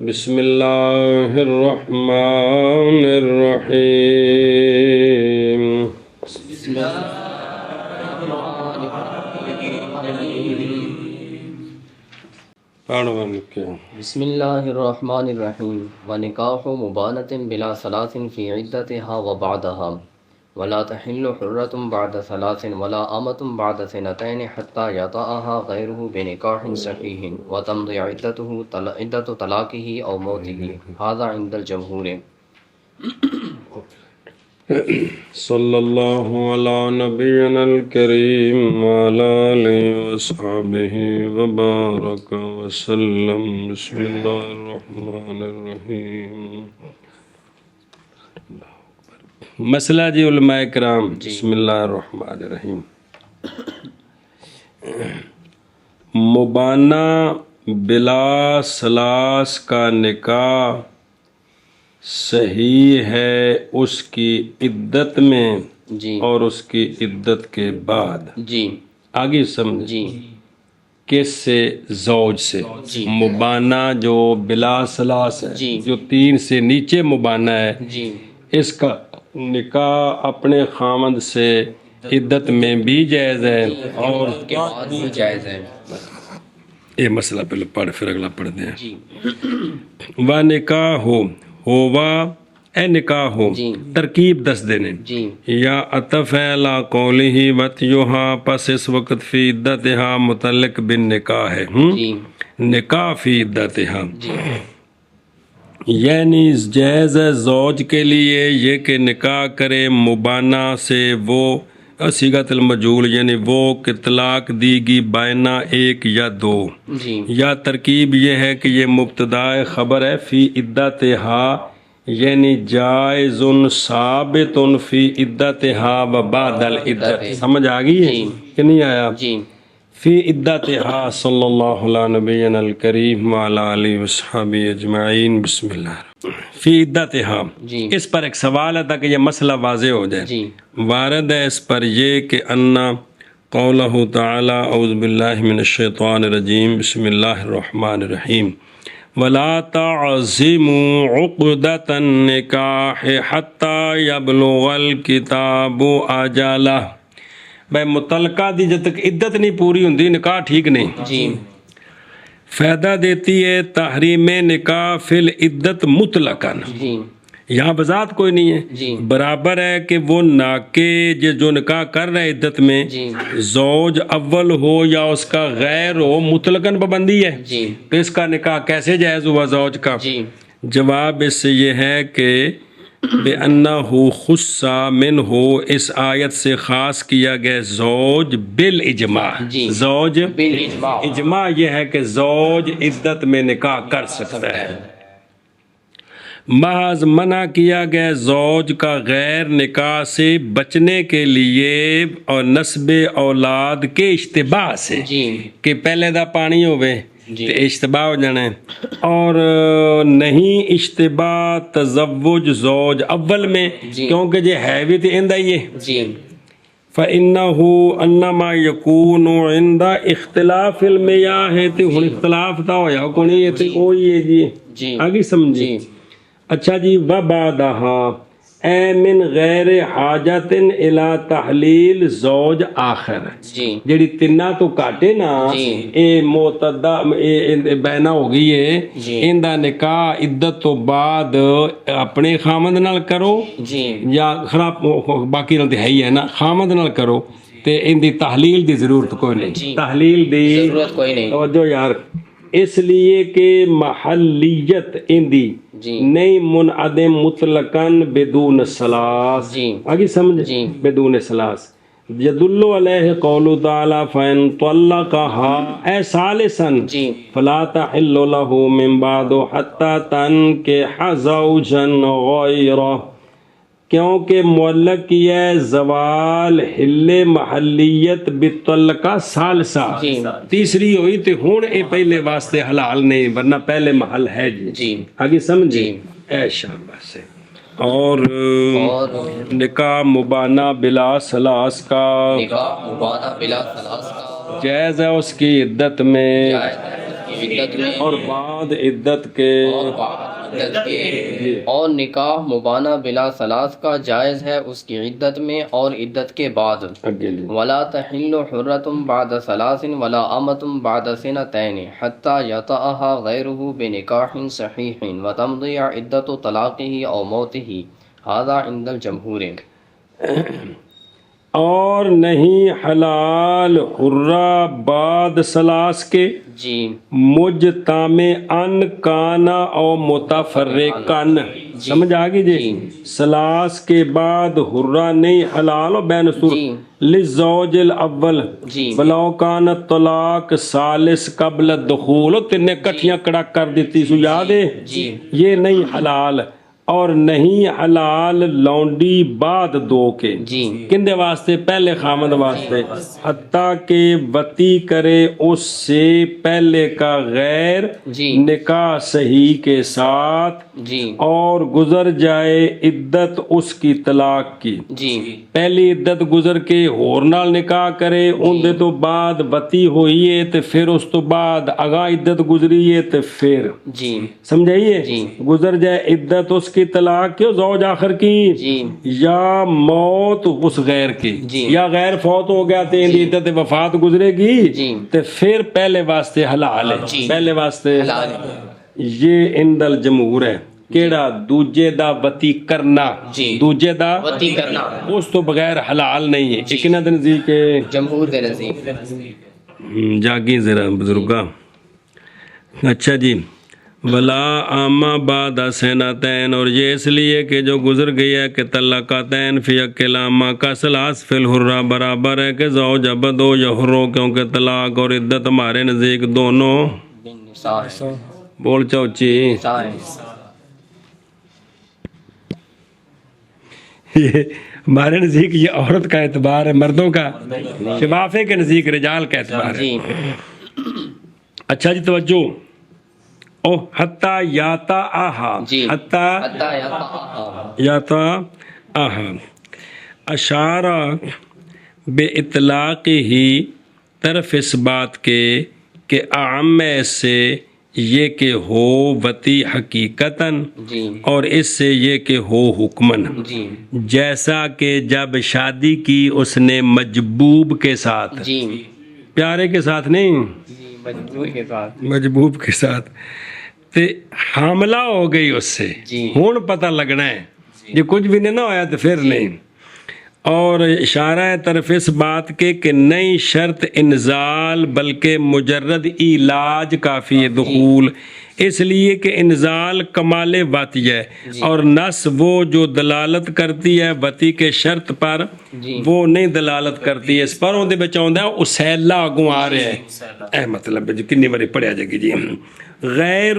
بسم اللہ الرحمن الرحیم بسم اللہ الرحمن الرحیم ونکاح مبانۃ بلا صلاۃ فی عدتها وبعدها ولا تحل حرة بعد ثلاث ولا أمة بعد سنتين حتى يطأها غيره بنكاح صحيح وتمضي عدة طلاقه أو موته هذا عند الجمهور. صلی اللہ علی نبینا الکریم وعلی آلہ وصحبہ وبارک وسلم. بسم اللہ الرحمن الرحیم. مسئلہ جی علماء کرام. بسم اللہ الرحمن الرحیم. مبانہ بلا ثلاث کا نکاح صحیح ہے اس کی عدت میں جی اور اس کی عدت کے بعد. جی آگے سمجھ. جی کس سے؟ زوج سے. جی مبانہ جو بلا ثلاث ہے، جی جو 3 سے نیچے مبانہ ہے، جی اس کا نکاح اپنے خامند سے عدت میں بھی جائز ہے اور کے بعد بھی جائز ہے. یہ مسئلہ پہلے پڑھ پھر اگلا پڑھتے ہیں. جی و نکاح ہوا اے نکاح ہو. جی ترکیب 10 دینے جی یا عطف علی قولہ وطیہا، پس اس وقت فی عدتہا متعلق بن نکاح ہے. جی نکاح فی عدتہا جی یعنی جائز ہے زوج کے لیے یہ کہ نکاح کرے مبانہ سے، وہ صیغۃ المجہول یعنی وہ کہ طلاق دی گی بائنا 1 یا 2. جی یا ترکیب یہ ہے کہ یہ مبتدا خبر ہے فی عدتہا یعنی جائز ثابت فی عدتہا و بعد العدت. سمجھ آ گئی ہے جی کہ نہیں آیا؟ جی فی عدتہا صلی اللہ علیہ نبینا الکریم وعلی آلہ وصحبہ اجمعین. بسم اللہ. فی عدتہا، جی اس پر ایک سوال ہے تاکہ یہ مسئلہ واضح ہو جائے. جی وارد ہے اس پر یہ کہ انا قولہ تعالی اعوذ باللہ من الشیطان الرجیم بسم اللہ الرحمن الرحیم ولا تعزموا عقدۃ النکاح حتی یبلغ الکتاب اجلہ. بھائی متعلقہ دی جب تک عدت نہیں پوری ہوندی نکاح ٹھیک نہیں. جی فائدہ دیتی ہے تحریم نکاح فی العدت مطلقاً. جی یہاں بذات کوئی نہیں ہے. جی برابر ہے کہ وہ ناکے جو نکاح کر رہے عدت میں جی زوج اول ہو یا اس کا غیر ہو، مطلقاً پابندی ہے. جی تو اس کا نکاح کیسے جائز ہوا زوج کا؟ جی جواب اس سے یہ ہے کہ بِأَنَّهُ خُصَّ مِنْهُ، اس آیت سے خاص کیا گیا زوج بالاجماع. جی زوج بالاجماع. اجماع یہ ہے کہ زوج عدت میں نکاح کر سکتا ہے. محض منع کیا گیا زوج کا غیر نکاح سے بچنے کے لیے اور نسب اولاد کے اشتباہ سے، جی کہ پہلے دا پانی ہوئے جی تو اشتباہ ہو جانا ہے، اور نہیں اشتباہ تزوج زوج اول میں، جی کیونکہ یہ ہے بھی تو اندہ ہی ہے. جی فَإِنَّهُ أَنَّمَا يَكُونُ عِنْدَ اختلاف المیاہ ہے. تو ہن اختلاف تھا ہویا کونی ہے تو وہی ہے جی. جی آگے سمجھے. جی اچھا جی. وَبَعْدَهَا اے من غیر حاجت الی تحلیل زوج آخر، جی جیڑی تینا تو کاٹے نا جی اے معتدہ بینہ ہو گئی ہے، جی اندہ نکاح عدت تو بعد اپنے خامد نال کرو جی یا خراب باقی نال ہے ہی ہے نا، خامد نال کرو تے اندی تحلیل دی ضرورت کوئی نہیں. جی تحلیل دی ضرورت کوئی نہیں. توجہ یار، اس لیے کہ محلیت اندی جی نہیں منعدم مطلقاً بدون ثلاث. جی آگے سمجھ. جی بدون ثلاث یدل علیہ قول تعالی فإن طلقها اے ثالثاً جی فلا تحل له من بعد حتى تنكح زوجا غیرہ، کیونکہ معلق کیا ہے زوال حل محلیت بطلقہ ثالثہ، جی تیسری ہوئی تو ہون اے پہلے واسطے حلال نہیں، ورنہ پہلے محل ہے جی. جی آگے سمجھے. جی اے شاباش سے. اور اور نکاح مبانہ بلا ثلاث کا نکاح مبانہ بلا ثلاث کا جائز ہے اس کی عدت میں جائز ہے اس کی کی عدت میں اور بعد عدت کے اور بعد عدت کے، اور نکاح مبانہ بلا ثلاث کا جائز ہے اس کی عدت میں اور عدت کے بعد۔ اگلی ولا تحل حرۃ بعد ثلاث ولا امۃ بعد سنتین حتى يطأها غيره بنکاح صحیح وتمضي عدۃ طلاقه او موته، هذا عند الجمہور۔ اور نہیں حلال حرہ بعد سلاس کے جی مجتام ان کانا او متفرقن، سمجھ آگی جی؟ سلاس کے بعد حرہ نہیں حلال و بین سور جی للزوج الاول جی ولو کان الطلاق ثالث قبل الدخول، تین نے کٹھیاں کڑک کر دیتی سو یاد ہے؟ جی یہ نہیں حلال، اور نہیں حلال لونڈی بعد دو کے، جی کندے واسطے؟ پہلے خامد واسطے، حتیٰ کہ وتی کرے اس سے پہلے کا غیر جی نکاح صحیح کے ساتھ، جی اور گزر جائے عدت اس کی طلاق کی۔ جی پہلی عدت گزر کے ہور نال نکاح کرے، ان دے تو بعد وتی ہوئی ہے تے پھر اس تو بعد اگاں عدت گزری ہے تے پھر، جی سمجھائیے؟ جی گزر جائے عدت اس کی طلاق کی، زوج آخر کی، جی یا موت اس غیر کی، جی یا غیر فوت ہو گیا تے اندی عدت وفات گزرے گی جی تے پھر پہلے واسطے حلال ہے، جی پہلے واسطے حلال ہے۔ یہ عند الجمہور ہے۔ کیڑا؟ دوجے دا وتی کرنا، جی دوجے دا وتی کرنا اس تو بغیر حلال نہیں ہے۔ ایک نہ نزدیک ہے جمہور کے نزدیک۔ جاگی ذرا بزرگا۔ اچھا جی، ولا آما بعد سنتین، اور یہ اس لیے کہ جو گزر گئی ہے کہ طلقتین فی کلاما کا سلاس فی الحرہ برابر ہے کہ زوج ابد ہو یا حرو، کیونکہ طلاق اور عدت ہمارے نزدیک دونوں بول چوچی یہ ہمارے نزدیک یہ عورت کا اعتبار ہے، مردوں کا شفافے کے نزدیک رجال کا اعتبار ہے۔ جی اچھا جی توجہ، او حتی یاتا آہا، جی حتی یاتا آہا، اشارہ بے اطلاق ہی طرف اس بات کے کہ اعم سے یہ کہ ہو وتی حقیقتاً، جی اور اس سے یہ کہ ہو حکمن، جی جیسا کہ جب شادی کی اس نے مجبوب کے ساتھ، جی پیارے کے ساتھ نہیں، جی مجبور کے ساتھ، مجبوب کے ساتھ، تے حاملہ ہو گئی اس سے، جی ہون پتہ لگنا ہے، یہ کچھ بھی نہیں نہ ہویا تو پھر نہیں۔ اور اشارہ ہے طرف اس بات کے کہ نئی شرط انزال بلکہ مجرد علاج کافی ہے دخول، اس لیے کہ انزال کمال وتی ہے، اور نس وہ جو دلالت کرتی ہے وتی کے شرط پر، جی وہ نہیں دلالت کرتی ہے اس پر، اندے بچ آندا ہے اسیلا اگوں آ رہا ہے، اے مطلب جی کنی باری پڑھیا جائے گی جی، غیر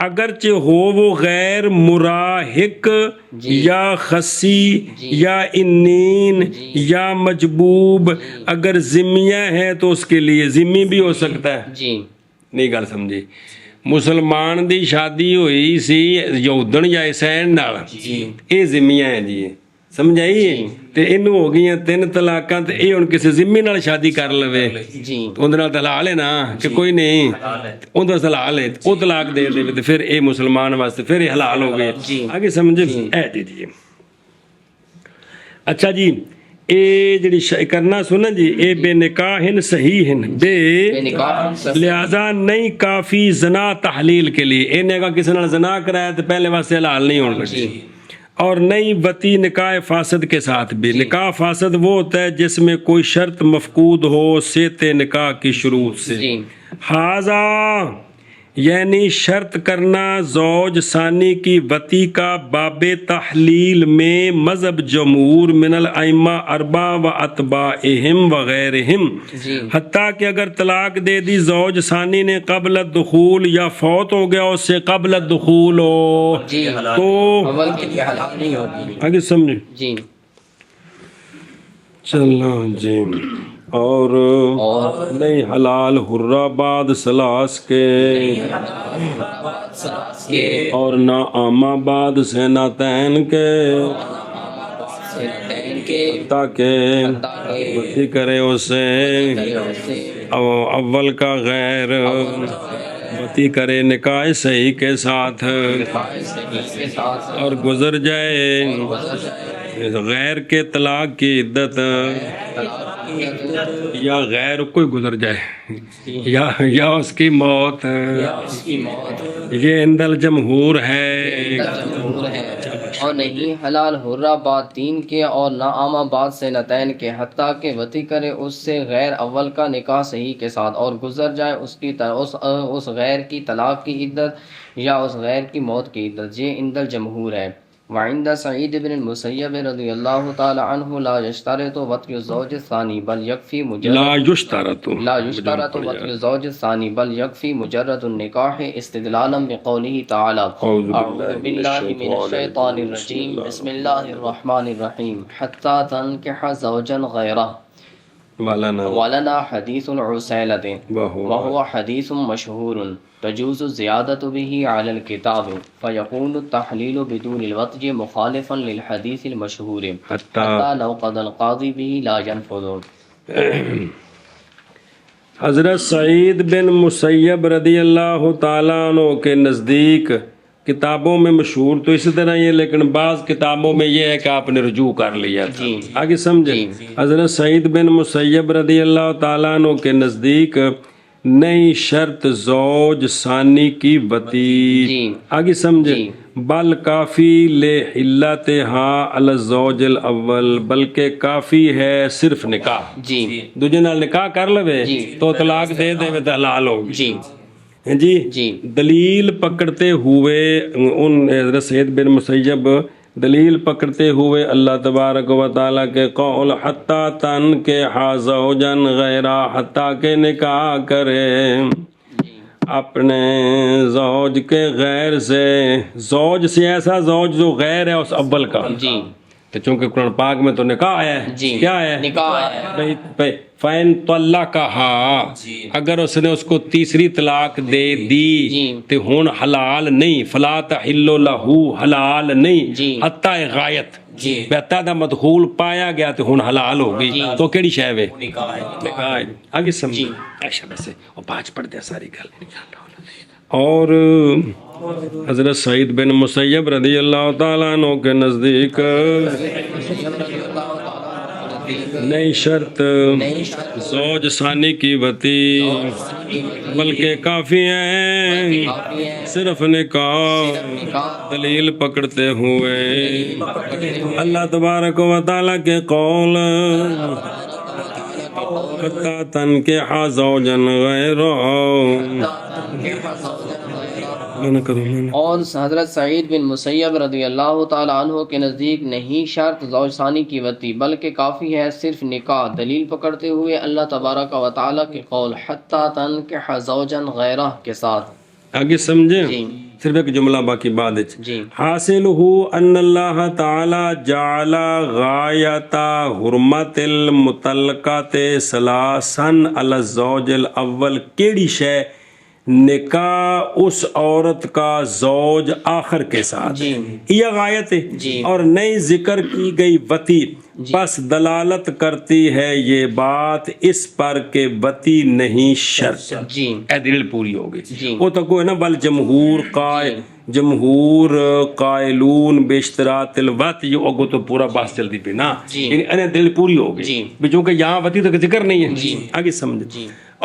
اگرچہ ہو وہ غیر مراہق یا خسی یا انین یا مجبوب، اگر ذمیہ ہے تو اس کے لیے ذمی بھی ہو سکتا ہے۔ جی نہیں گل سمجھی؟ مسلمان دی شادی ہوئی سی یہودن یا عیسائن نال، یہ ذمیہ ہے جی، سمجھائیے؟ تے انہوں ہو گئی ہیں 3 طلاقاں، تے یہ ان کسی ذمی نال شادی کر لوے، جی اندر نال حلال ہے نا کہ کوئی نہیں، اندر حلال ہے، وہ طلاق دے دے تے پھر اے مسلمان واسطے پھر یہ حلال ہو گئے۔ آگے سمجھے؟ اے جی اچھا جی، اے جڑی کرنا سنا جی، اے بے نکاح صحیح ہیں، بے لہذا نہیں کافی زنا تحلیل کے لیے، اے نے کہا کسی نے زنا کرایا تو پہلے واسطے حلال نہیں ہونے لگی، اور نہیں وتی نکاح فاسد کے ساتھ بھی۔ نکاح فاسد وہ ہوتا ہے جس میں کوئی شرط مفقود ہو صحت نکاح کی شروط سے، حاذا یعنی شرط کرنا زوج ثانی کی وتی کا باب تحلیل میں مذہب جمہور من الائمہ اربع و اتباعہم وغیرہم، حتیٰ کہ اگر طلاق دے دی زوج ثانی نے قبل الدخول یا فوت ہو گیا اس سے قبل الدخول ہو تو اول کے لیے حلال نہیں ہوتی۔ آگے سمجھے؟ جی چلو جی، اور نہیں حلال حرہ بعد سلاس کے، اور نہ آما بعد سنتین کے، تاکہ وتی کرے اسے اول کا غیر وتی کرے نکاح صحیح کے ساتھ اور گزر جائے غیر کے طلاق کی عدت یا غیر کوئی گزر جائے یا اس کی موت، یہ عند الجمہور ہے اور نہیں حلال حرہ بعد 3 کے اور نہ عامہ بعد سنتین کے، حتیٰ کہ وتی کرے اس سے غیر اول کا نکاح صحیح کے ساتھ اور گزر جائے اس غیر کی طلاق کی عدت یا اس غیر کی موت کی عدت، یہ عند الجمہور ہے۔ وعند سعید بن المسیب رضی اللہ تعالی عنہ لا یشترط وطی الزوج الثانی بل یکفی مجرد وطی الزوج الثانی بل یکفی مجرد النکاح استدلالا بقولہ تعالی اعوذ باللہ من الشیطان الرجیم بسم اللہ الرحمن الرحیم حتی تنکح زوجا غیرہ ولنا حدیث العسیلۃ وهو حدیث مشہور تجوز الزیادة به على الكتاب فيكون التحلیل بدون الوطء مخالفا للحدیث المشہور حتى لو قضى القاضی به لا ينفذ۔ حضرت سعید بن مسیب رضی اللہ تعالیٰ عنہ کے نزدیک کتابوں میں مشہور تو اسی طرح یہ، لیکن بعض کتابوں میں یہ ہے کہ آپ نے رجوع کر لیا تھا، آگے سمجھیں۔ حضرت سعید بن مسیب رضی اللہ تعالیٰ عنہ کے نزدیک نئی شرط زوج ثانی کی وطی، آگے سمجھیں، بل کافی لحلتہا علی الزوج الاول، بلکہ کافی ہے صرف نکاح، دوجے نال نکاح کر لوے تو طلاق دے دے تو حلال ہوگی۔ جی دلیل پکڑتے ہوئے ان حضرت سعید بن مسیب دلیل پکڑتے ہوئے اللہ تبارک و تعالیٰ کے قول حتیٰ تنکح زوجا غیرہ، حتیٰ کہ نکاح کرے اپنے زوج کے غیر سے، زوج سے ایسا زوج جو غیر ہے اس اول کا، تو چونکہ قرآن پاک میں تو نکاح آیا ہے، کیا ہے نکاح ہے، فَإِن طَلَّقَهَا، اگر اس نے اس کو تیسری طلاق دے دی تو ہون حلال نہیں، فَلَا تَحِلُّ لَهُ، حلال نہیں، حتیٰ غایت بہتا دا مدخول پایا گیا تو ہون حلال ہو گئی، تو کیڑی شے وے نکاح ہے۔ آگے سمجھی ایسا بسے اور پانچ پڑھ دیا ساری گل۔ اور حضرت سعید بن مسیب رضی اللہ تعالیٰ عنہ کے نزدیک نئی شرط زوج ثانی کی وطی، بلکہ کافی ہے صرف نکاح، دلیل پکڑتے ہوئے اللہ تبارک و تعالیٰ کے قول حتی تنکح زوجا غیرہ۔ اور حضرت سعید بن مسیب رضی اللہ تعالیٰ عنہ کے نزدیک نہیں شرط زوج ثانی کی وطی، بلکہ کافی ہے صرف نکاح، دلیل پکڑتے ہوئے اللہ تبارک و تعالیٰ کے قول حتی تنکح زوجا غیرہ کے ساتھ۔ آگے سمجھیں، صرف ایک جملہ باقی بعد حاصل ہو ان اللہ تعالی جعل غایت حرمت المطلقات ثلاثاً علی الزوج الاول، کیڑی شے نکاح اس عورت کا زوج آخر کے ساتھ، یہ غایت ہے، اور نئی ذکر کی گئی وطی، بس دلالت کرتی ہے یہ بات اس پر کہ وطی نہیں شرط، اے دلیل پوری ہو گئی۔ وہ تو کوئی نا بل جمہور قائلون بیشترات الوطی، یہ اگو تو پورا بحث چلتی پہ نا، یعنی دلیل پوری ہو گئی، چونکہ یہاں وطی تو ذکر نہیں ہے، آگے سمجھ۔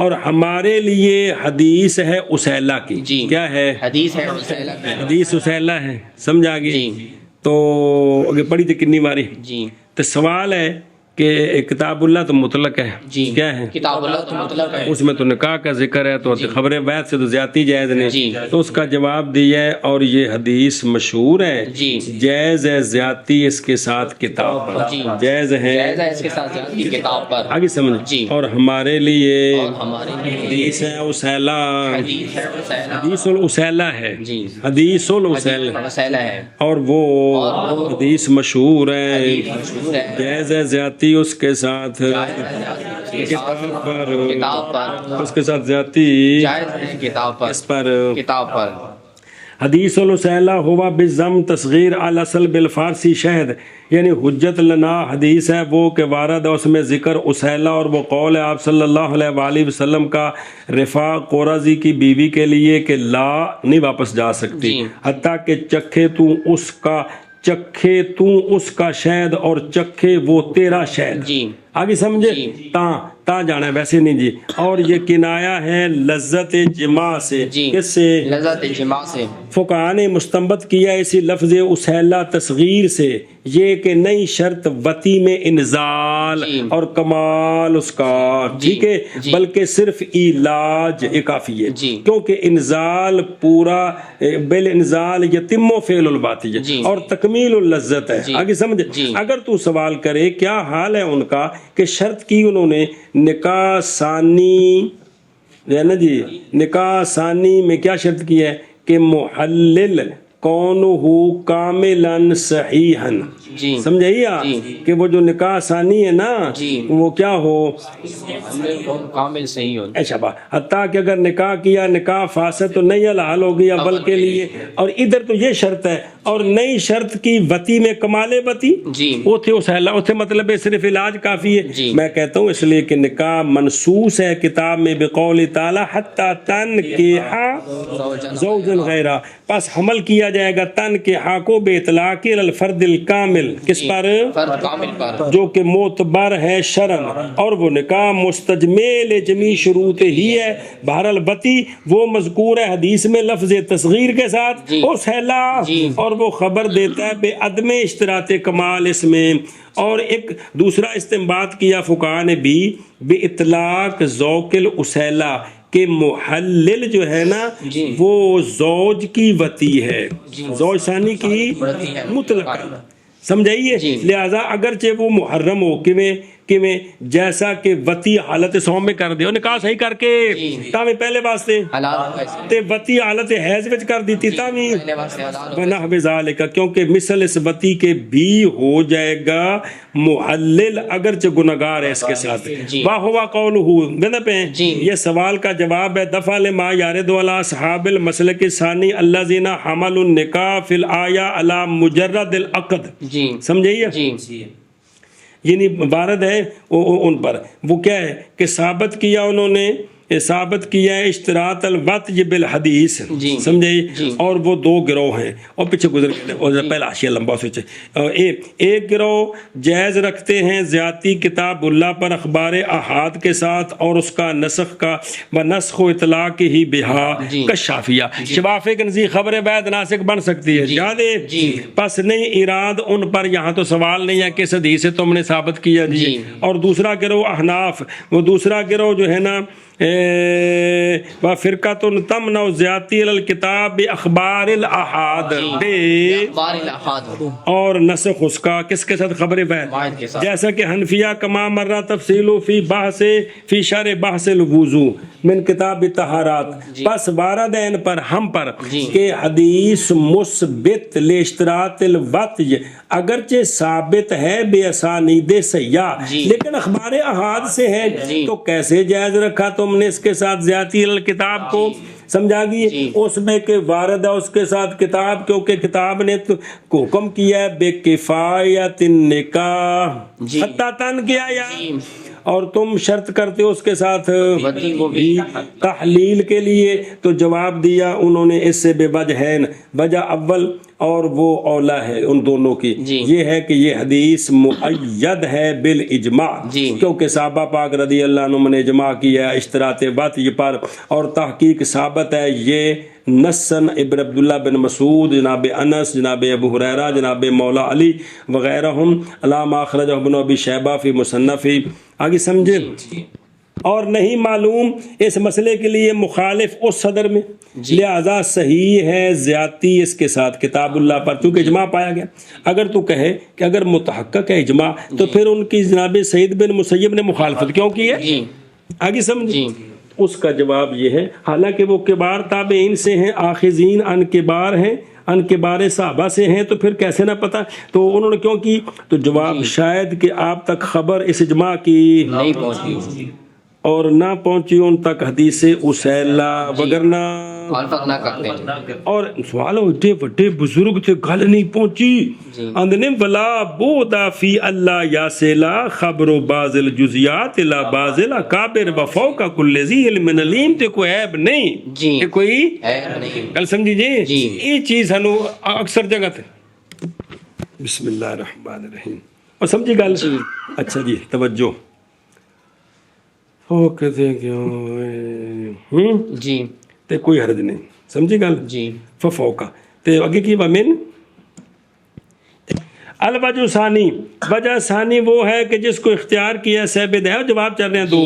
اور ہمارے لیے حدیث ہے اسیلہ کی، کیا ہے حدیث اسیلہ ہے، سمجھا گئی؟ تو اگر پڑھی تھی کنی باری، تو سوال ہے کہ کتاب اللہ تو مطلق ہے، کیا ہے کتاب اللہ تو مطلق ہے، اس میں تو نکاح کا ذکر ہے، تو خبر بیعت سے تو زیادتی جائز نہیں، تو اس کا جواب دیا ہے، اور یہ حدیث مشہور ہے، جائز ہے زیادتی اس کے ساتھ کتاب پر، جائز ہے اس کے ساتھ زیادتی کتاب پر، آگے سمجھ۔ اور ہمارے لیے حدیث ہے اسیلہ، حدیث الاسیلہ ہے، حدیث الاسیلہ ہے، اور وہ حدیث مشہور ہے، جائز ہے زیادتی اس کے ساتھ کتاب پر، اس کے ساتھ زیادتی کتاب پر، اس پر کتاب پر۔ حدیث الاسیلہ ہوا بالضم تصغیر الاصل بالفارسی شہد، یعنی حجت لنا حدیث ہے وہ کہ وارد ہے اس میں ذکر اسیلہ، اور وہ قول ہے آپ صلی اللہ علیہ وآلہ وسلم کا رفاع قرظی کی بیوی کے لیے کہ لا نہیں واپس جا سکتی حتیٰ کہ چکھے تو اس کا شہد اور چکھے وہ تیرا شہد۔ آگے سمجھے؟ تا جانا ہے، ویسے نہیں جی۔ اور یہ کنایا ہے لذت جماع سے، کس سے؟ لذت جماع سے۔ فقہاء نے مستنبط کیا اسی لفظ اسیلہ تصغیر سے یہ کہ نئی شرط وتی میں انزال اور کمال اس کا، ٹھیک ہے، بلکہ صرف علاج کافی ہے، کیونکہ انزال پورا بالانزال یتم فعل الواتی اور تکمیل اللذت ہے۔ آگے سمجھ؟ اگر تو سوال کرے کیا حال ہے ان کا کہ شرط کی انہوں نے نکاح ثانی ہے نا جی، نکاح ثانی میں کیا شرط کی ہے کہ محلل کونہ کاملا صحیحا، سمجھائیے کہ وہ جو نکاح ثانی ہے نا وہ کیا ہو؟ کامل صحیح ہو۔ اچھا، حتیٰ کہ اگر نکاح کیا نکاح فاسد تو نہیں حلال ہو گیا بلکہ لیے، اور ادھر تو یہ شرط ہے، اور نئی شرط کی وتی میں کمال وتی اوتھے مطلب صرف علاج کافی ہے۔ میں کہتا ہوں اس لیے کہ نکاح منصوص ہے کتاب میں بقول تعالی حتی تنکح زوجا غیرہ، پس حمل کیا جائے گا تنکح کو بے اطلاق الفرد الکامل، کس پر؟ فرد کامل پر، جو کہ معتبر ہے شرعن، اور وہ نکاح مستجمل جمیع شروط ہی ہے۔ بہرحال وتی وہ مذکور ہے حدیث میں لفظ تصغیر کے ساتھ اسیلہ، اور وہ خبر دیتا ہے بے عدم اشتراط کمال اس میں۔ اور ایک دوسرا استنباط کیا فقہاء نے بھی بے اطلاق ذوق الاسیلہ کہ محلل جو ہے نا وہ زوج کی وتی ہے، زوج ثانی کی مطلق، سمجھائیے؟ لہذا اگرچہ وہ محرم ہو کیویں جیسا کہ وتی حالت سوم میں کر دیو نکاح صحیح کر کے تاویں پہلے واسطے تے وتی حالت حیض وچ کر دیتی تاویں بنحو ذالک، کیونکہ مثل اس وتی کے بھی ہو جائے گا محلل اگرچہ گناہگار ہے اس کے ساتھ۔ واہ ہوا قولہ، یہ سوال کا جواب ہے دفع لما یارد علی اصحاب المسلک الثانی الذین حملوا النکاح فی الآیہ علی مجرد العقد، سمجھئیے؟ یعنی وارد ہے ان پر، وہ کیا ہے کہ ثابت کیا انہوں نے، ثابت کیا ہے اشتراط الوطء بالحدیث، سمجھے؟ اور وہ دو گروہ ہیں، اور پیچھے گزر گئے اور پہلا حاشیہ لمبا سوچے۔ ایک گروہ جائز رکھتے ہیں زیادتی کتاب اللہ پر اخبار احاد کے ساتھ اور اس کا نسخ کا و نسخ و اطلاق ہی بہا کشافیہ، شفاف کنزی خبر بعد ناسخ بن سکتی ہے، یادے پس نہیں اراد ان پر یہاں تو سوال نہیں ہے کس حدیث سے تم نے ثابت کیا جی۔ اور دوسرا گروہ احناف، وہ دوسرا گروہ جو ہے نا وَفِرْقَةٌ تَمْنَعُ زِيَادَتَ الْكِتَابِ بِأَخْبَارِ الْآحَادِ، اور نسخ اس کا کس کے ساتھ؟ خبر واحد، جیسا کہ حنفیہ کما مرہ تفصیل فی شرح بحث الوضوء من کتاب طہارات، پس وارد ہے ان پر ہم پر کہ حدیث مثبت لاشتراط الوطء اگرچہ ثابت ہے بے اسانید صحیحہ لیکن اخبار احاد سے ہے، تو کیسے جائز رکھا تم نے اس کے ساتھ زیادتی الکتاب کو؟ سمجھا گئی؟ اس میں کہ وارد ہے اس کے ساتھ کتاب، کیونکہ کتاب نے کو حکم کیا ہے بے کفایت النکاح حتی تنکح، اور تم شرط کرتے ہو اس کے ساتھ تحلیل کے لیے، تو جواب دیا انہوں نے اس سے بے وجہین، وجہ اول اور وہ اولا ہے ان دونوں کی، یہ ہے کہ یہ حدیث مؤید ہے بالاجماع، کیونکہ صحابہ پاک رضی اللہ عنہم نے اجماع کیا ہے اشتراط وطء پر، اور تحقیق ثابت ہے یہ نصن ابن عبداللہ بن مسعود، جناب انس، جناب ابو ہریرہ، جناب مولا علی وغیرہم علامہ اخرجہ ابن ابی شیبہ فی مصنفی۔ آگے سمجھے؟ اور نہیں معلوم اس مسئلے کے لیے مخالف اس صدر میں، لہذا صحیح ہے زیادتی اس کے ساتھ کتاب اللہ پر، چونکہ اجماع پایا گیا۔ اگر تو کہے کہ اگر متحقق ہے اجماع تو پھر ان کی جناب سعید بن مسیب نے مخالفت کیوں کی ہے؟ آگے سمجھے؟ اس کا جواب یہ ہے حالانکہ وہ کبار تابعین سے ہیں، آخذین ان کبار ہیں، ان کے بارے صحابہ سے ہیں، تو پھر کیسے نہ پتہ؟ تو انہوں نے کیوں کی؟ تو جواب شاید کہ آپ تک خبر اس اجماع کی نہیں پہنچی، اور نہ پہنچی ان تک حدیث اسیلا وگرنہ مخالفت نہ کرتے ہیں. اور سوال ہوتے بڑے بزرگ تھے گل نہیں پہنچی اندنے ولا بودا فی اللہ یاسلا خبر باز الجزیات الا باز الاکابر وفوق کل ذی علم علیم تے کوئی عیب نہیں جی یہ کوئی عیب نہیں. گل سمجھی جی جی. یہ چیز ہنو اکثر جگہ تے بسم اللہ الرحمن الرحیم اور سمجھی گل اچھا جی توجہ ہو کہتے کیوں جی تے کوئی حرج نہیں سمجھی گل جی ففوقا تے اگے کی ومن الوجہ ثانی وجہ ثانی وہ ہے کہ جس کو اختیار کیا صاحب ہدایت جواب چل رہے ہیں دو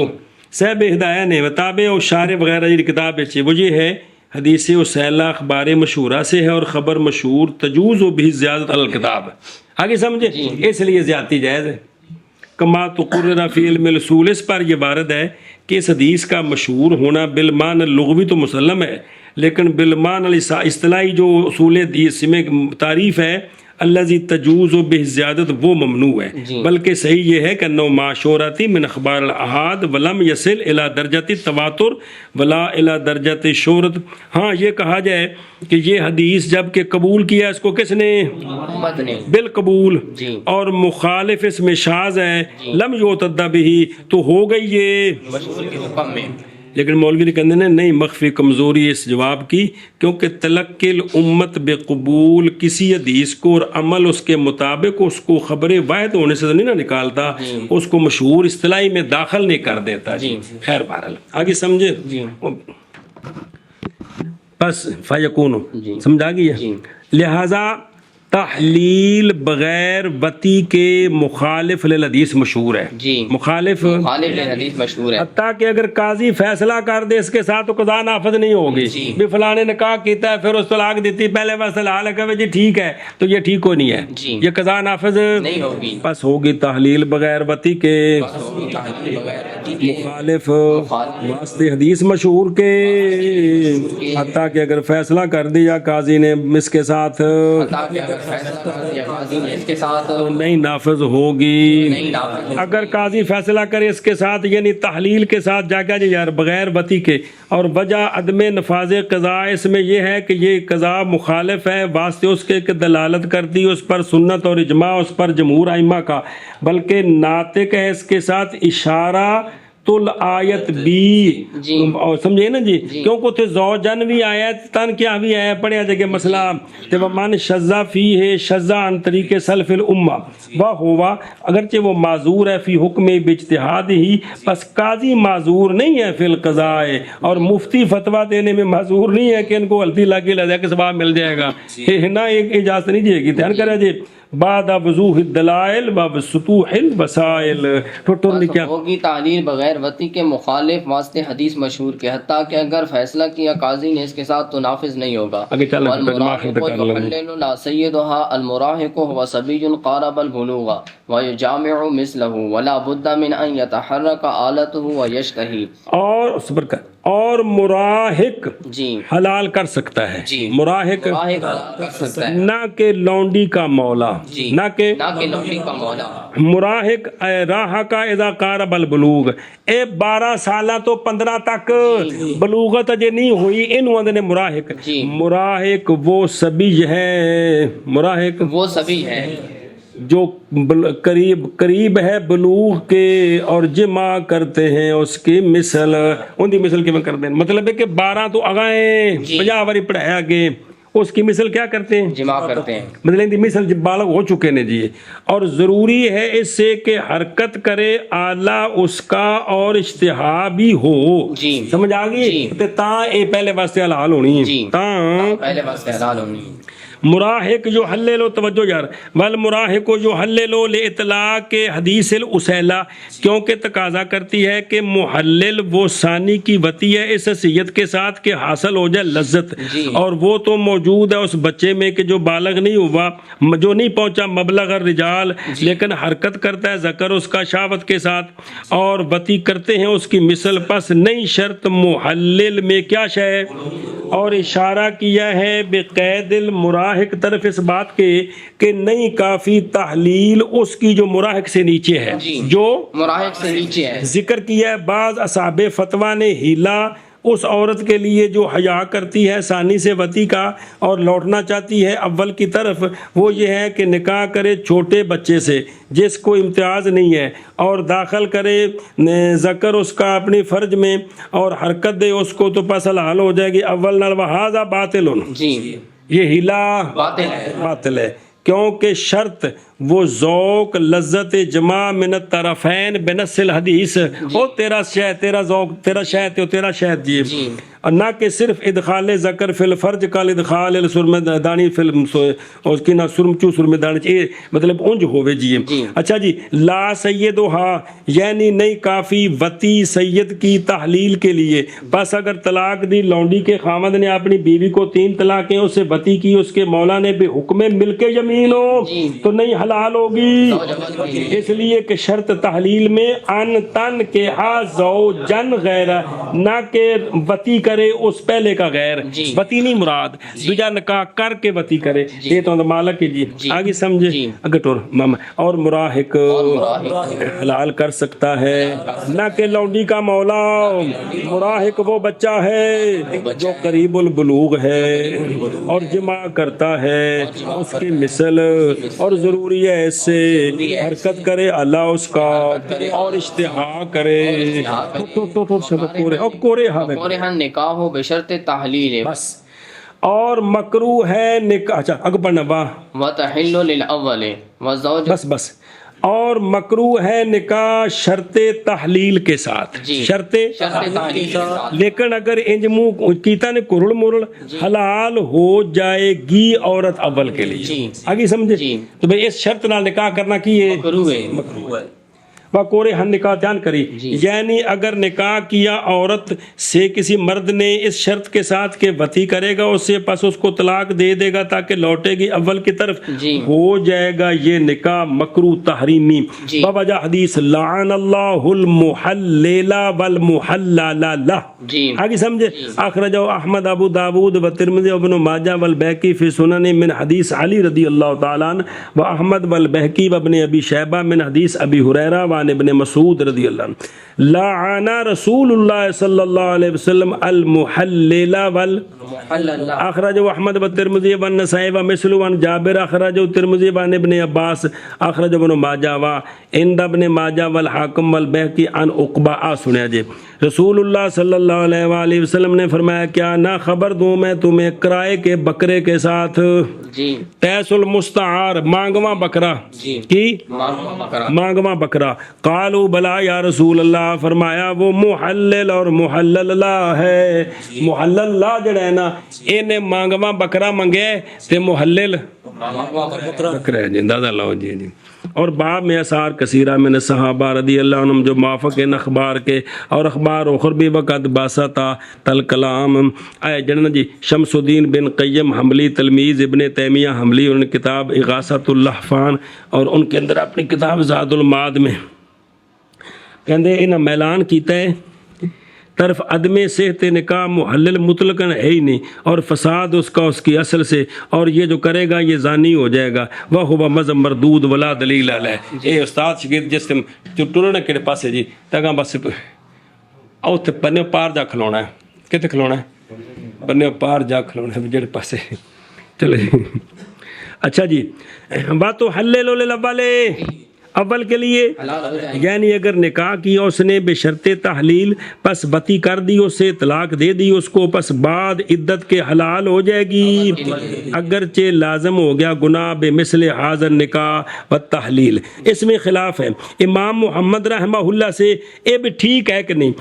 صاحب ہدایت نے وتابع اور شارح وغیرہ یہ کتاب ہے وہ یہ ہے حدیث اسیلہ اخبار مشہورہ سے ہے اور خبر مشہور تجوز و بھی زیادت الکتاب آگے سمجھے اس لیے زیادتی جائز ہے کما تقرر فی علم الاصول اس پر یہ وارد ہے کہ اس حدیث کا مشہور ہونا بالمان اللغوی تو مسلم ہے لیکن بالمان اصطلاحی جو اصول حدیث میں تعریف ہے الذی تجوز و بزیادت وہ ممنوع ہے بلکہ صحیح یہ ہے کہ انه معشورتی من اخبار الاحاد ولم یصل الى درجۃ التواتر ولا الى درجۃ الشہرت. ہاں یہ کہا جائے کہ یہ حدیث جب کہ قبول کیا اس کو کس نے محمد نے بالقبول اور مخالف اس میں شاذ ہے لم یعتد به تو ہو گئی یہ مشہور کے حکم میں. لیکن مولوی نے کہتے ہیں نہیں مخفی کمزوری اس جواب کی کیونکہ تلقی الامت بقبول کسی حدیث کو اور عمل اس کے مطابق اس کو خبر واحد ہونے سے نہیں نہ نکالتا اس کو مشہور اصطلاحی میں داخل نہیں کر دیتا جی خیر بہرحال آگے سمجھے بس فیکون سمجھ آ گئی. لہذا تحلیل بغیر وتی کے مخالف للحدیث مشہور ہے جی مخالف حدیث مشہور ہے حتیٰ کہ اگر قاضی فیصلہ کر دے اس کے ساتھ تو قضا نافذ نہیں ہوگی بھی فلاں نے نکاح کیتا ہے پھر اس طلاق دیتی پہلے بس حال ہے کہ جی ٹھیک ہے تو یہ ٹھیک ہو نہیں ہے یہ قضا نافذ نہیں ہوگی بس ہوگی تحلیل بغیر وتی کے مخالف واسطے حدیث مشہور کے حتیٰ کہ اگر فیصلہ کر دیا قاضی نے اس کے ساتھ اس کے ساتھ نہیں نافذ ہوگی. اگر قاضی فیصلہ کرے اس کے ساتھ یعنی تحلیل کے ساتھ جا کے یار بغیر وتی کے اور وجہ عدم نفاذ قضاء اس میں یہ ہے کہ یہ قضاء مخالف ہے واسطے اس کے دلالت کرتی اس پر سنت اور اجماع اس پر جمہور ائمہ کا بلکہ ناطق ہے اس کے ساتھ اشارہ تل آیت بھی اور سمجھے نا جی کیونکہ تے زوجن بھی آیا تن کیا بھی آیا پڑھیا جگہ مسئلہ تے من شذا فی ہے شذا عن طریق سلف الامہ وہ ہوا اگرچہ وہ معذور ہے فی حکم باجتہاد ہی بس قاضی معذور نہیں ہے فی القضاء اور مفتی فتویٰ دینے میں معذور نہیں ہے کہ ان کو غلطی لگی لگا کے ثواب مل جائے گا نہ ایک اجازت نہیں جائے گی دھیان کرے جی بعد وضوح الدلائل و سطوح الوسائل کیا ہوگی تعلیل بغیر وتی کے مخالف واسطے حدیث مشہور کے حتیٰ کہ اگر فیصلہ کیا قاضی نے اس کے ساتھ تو نافذ نہیں ہوگا. المراهق هو صبي قارب البلوغ ويجامع مثله ولا بد من ان يتحرك آلته ويشتهي اور صبر کر اور مراہق حلال کر سکتا ہے مراہق کر سکتا ہے نہ کہ لونڈی کا مولا نہ کہ لونڈی کا مولا مراہق راہ کا اذا قارب البلوغ 12 سالہ تو 15 تک بلوغت اجے نہیں ہوئی انہوں اندنے مراہق مراہق وہ سبی ہے مراہق وہ سبی ہے جو قریب ہے بلوغ کے اور جمع کرتے ہیں اس کی مثل ان دی مثل کی میں کرتے ہیں مطلب ہے کہ 12 تو آگائیں 50 واری پڑھایا گے اس کی مثل کیا کرتے ہیں جمع کرتے ہیں مطلب ان دی مثل جب بالغ ہو چکے نے جی اور ضروری ہے اس سے کہ حرکت کرے آلہ اس کا اور اشتہا بھی ہو سمجھ آگئی تاں اے پہلے واسطے حلال ہونی ہے تاں پہلے واسطے حلال ہونی ہے مراہق جو حلے لو توجہ یار والمراہق جو حلے لو لإطلاق حدیث الاسیلہ کیونکہ تقاضا کرتی ہے کہ محلل وہ ثانی کی وتی ہے اس حیثیت کے ساتھ کہ حاصل ہو جائے لذت اور وہ تو موجود ہے اس بچے میں کہ جو بالغ نہیں ہوا جو نہیں پہنچا مبلغ الرجال لیکن حرکت کرتا ہے ذکر اس کا شہوت کے ساتھ اور وتی کرتے ہیں اس کی مثل پس نہیں شرط محلل میں کیا شے اور اشارہ کیا ہے بقید المراحق طرف اس بات کے کہ نہیں کافی تحلیل اس کی جو مراحق سے نیچے ہے، جو مراحق سے نیچے ہے۔ ذکر کیا ہے بعض اصحاب فتویٰ نے ہیلا اس عورت کے لیے جو حیا کرتی ہے ثانی سے وتی کا اور لوٹنا چاہتی ہے اول کی طرف، وہ یہ ہے کہ نکاح کرے چھوٹے بچے سے جس کو امتیاز نہیں ہے، اور داخل کرے ذکر اس کا اپنی فرج میں اور حرکت دے اس کو، تو پس حلال ہو جائے گی۔ اول نال وہذا باطل، جی یہ ہیلا باطل ہے، کیونکہ شرط وہ ذوق لذت جمع من الطرفین بنص الحدیث، او تیرا شہد تیرا ذوق تیرا شہد تیرا شہد جی، اور نہ کہ صرف ادخال ذکر فی الفرج کا ادخال السرم دانی فی اس کی نہ سرم چو سرم دانی، مطلب اونج ہوئے جی۔ اچھا جی، لا سیدھا یعنی نہیں کافی وتی سید کی تحلیل کے لیے، بس اگر طلاق دی لونڈی کے خامد نے اپنی بیوی کو 3 طلاقیں اس سے وتی کی، اس کے مولا نے بے حکم مل کے یمین ہو تو نہیں حلال ہوگی، اس لیے کہ شرط تحلیل میں ان تن کے ہا زوجن غیر، نہ کہ وتی کرے اس پہلے کا غیر، وتی نہیں مراد، دوجا نکاح کر کے وتی کرے، یہ تو مالک ہے جی، آگے سمجھے اگٹور ماما، اور مراحق حلال کر سکتا ہے، نہ کہ لونڈی کا مولا، مراحق وہ بچہ ہے جو قریب البلوغ ہے اور جمع کرتا ہے اس کی مثل، اور ضروری ہے اس سے حرکت کرے اللہ اس کا اور اشتہا کرے، نکاح ہو بشرط تحلیل، بس، اور مکروہ ہے نکاح، اچھا اگر پڑھنا وتحل للاول والزوج، بس اور مکروہ ہے نکاح شرط تحلیل کے ساتھ، شرط تحلیل، لیکن اگر انج منہ کیتا نے کرڑ مرڑ حلال ہو جائے گی عورت اول کے لیے، آگے سمجھے تو بھئی اس شرط نہ نکاح کرنا کی ہے مکروہ ہے۔ وَقُورِ ہن نکاح دھیان کری، یعنی اگر نکاح کیا عورت سے کسی مرد نے اس شرط کے ساتھ کہ وتی کرے گا اس سے، پس اس کو طلاق دے دے گا تاکہ لوٹے گی اول کی طرف، ہو جائے گا یہ نکاح مکروہ تحریمی، بوجہ حدیث لعن اللہ المحلل والمحلل لہ، آگے سمجھے، اخرجہ احمد ابو داود و ترمذی ابن ماجہ والبیہقی فی سنن من حدیث علی رضی اللہ تعالیٰ عنہ، و احمد والبیہقی و ابن ابی شیبہ من حدیث ابی ہریرہ و ابن مسعود رضی اللہ عنہ، لعن رسول اللہ صلی اللہ علیہ وسلم المحلل والمحلل، اخرجہ احمد والترمذی والنسائی ومثل عن جابر، اخرجہ الترمذی عن ابن عباس، اخرجہ ابن ماجہ و عند ابن ماجہ والحاکم والبیہقی عن عقبہ، سنیا جی، رسول اللہ صلی اللہ علیہ وآلہ وسلم نے فرمایا کیا نہ خبر دوں میں تمہیں کرائے کے بکرے کے ساتھ، تیس المستعار مانگواں بکرا کی مانگواں بکرا، قالوا بلا یا رسول اللہ، فرمایا وہ محلل اور محلل لا ہے، محلل لا جڑا ہے نا انہیں مانگواں بکرا منگے تے محلل بکرا ہے جی، دادا لاؤ جی جی۔ اور باب میں اثار کثیرہ من صحابہ رضی اللہ عنہم جو موافق ان اخبار کے اور اخبار اخر بھی وقت باسطہ تل کلام آئے جنہ جی، شمس الدین بن قیم حملی تلمیذ ابن تیمیہ حملی، انہوں نے کتاب اغاثۃ اللحفان اور ان کے اندر اپنی کتاب زاد المعاد میں کہندے انہاں میلان کیتا ہے طرف عدم صحت نکاح محلل مطلقاً ہے ہی نہیں، اور فساد اس کا اس کی اصل سے، اور یہ جو کرے گا یہ زانی ہو جائے گا، وہ ہوا مذہب مردود ولا دلیل علیہ۔ اے استاد شگرد جس تم جو ٹرنے کڑے پاسے جی تگاں بس او تے پنے پار جا کھلونا ہے، کتے کھلونا ہے پنے پار جا کھلونا ہے جڑے پاسے، چلے اچھا جی، باتو حلل للاولے اول کے لیے، یعنی اگر نکاح کیا اس نے بشرط تحلیل، پس بتی کر دی اسے، طلاق دے دی اس کو، پس بعد عدت کے حلال ہو جائے گی، اگرچہ لازم ہو گیا گناہ بمثل حاضر نکاح و تحلیل۔ اس میں خلاف ہے امام محمد رحمہ اللہ سے، اے بھی ٹھیک ہے کہ نہیں،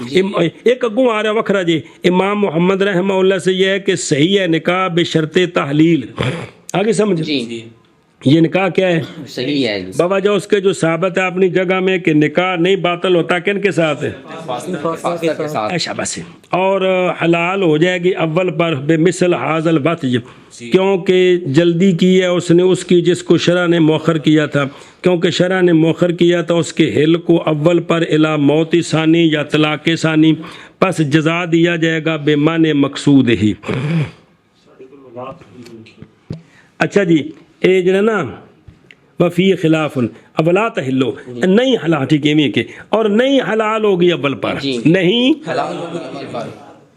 ایک اگوں آ رہا وکھرا جی، امام محمد رحمہ اللہ سے یہ ہے کہ صحیح ہے نکاح بشرط تحلیل، آگے سمجھ یہ نکاح کیا ہے؟ صحیح ہے جی، بوجہ اس کے جو ثابت ہے اپنی جگہ میں کہ نکاح نہیں باطل ہوتا کن کے ساتھ ہے؟ فاسق کے ساتھ، شاباش، اور حلال ہو جائے گی اول پر بے مثل حاضل بطج، کیونکہ جلدی کی ہے اس نے اس کی جس کو شرع نے مؤخر کیا تھا، کیونکہ شرع نے مؤخر کیا تھا اس کے حل کو اول پر الی موت ثانی یا طلاق ثانی، پس جزا دیا جائے گا بے معنی مقصود ہی۔ اچھا جی، اے جو ہے نا وفی خلاف اولا تحلو، نہیں حلال، ٹھیک ہے کہ اور نہیں حلال ہوگی اول پر، نہیں حلال ہوگی اول پر،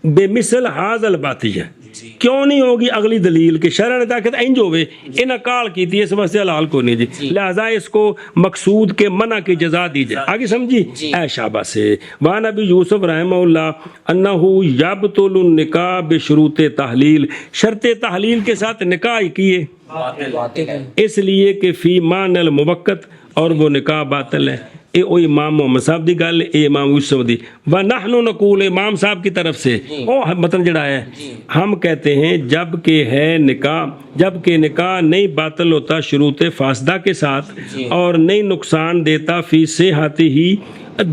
بے مثل حاضل باتی ہے، کیوں نہیں ہوگی؟ اگلی دلیل کہ شرع نے طاقت انج ہوئے انہاں کال کی تھی اس واسطے حلال کو نہیں جی، لہذا اس کو مقصود کے منع کی جزا دی جائے۔ آگے سمجھی؟ اے شاباش سے وان ابی یوسف رحمہ اللہ انہ یبطل النکاح بشروط تحلیل، شرط تحلیل کے ساتھ نکاح کیے اس لیے کہ فی مان الموقت، اور وہ نکاح باطل ہے۔ اے او امام محمد صاحب دی گل، اے امام یوسف دی، ونحن نقول، امام صاحب کی طرف سے او مطلب جڑا ہے ہم کہتے ہیں جب کہ ہے نکاح، جب کہ نکاح نہیں باطل ہوتا شروط فاسدہ کے ساتھ اور نہیں نقصان دیتا فی صحت ہی،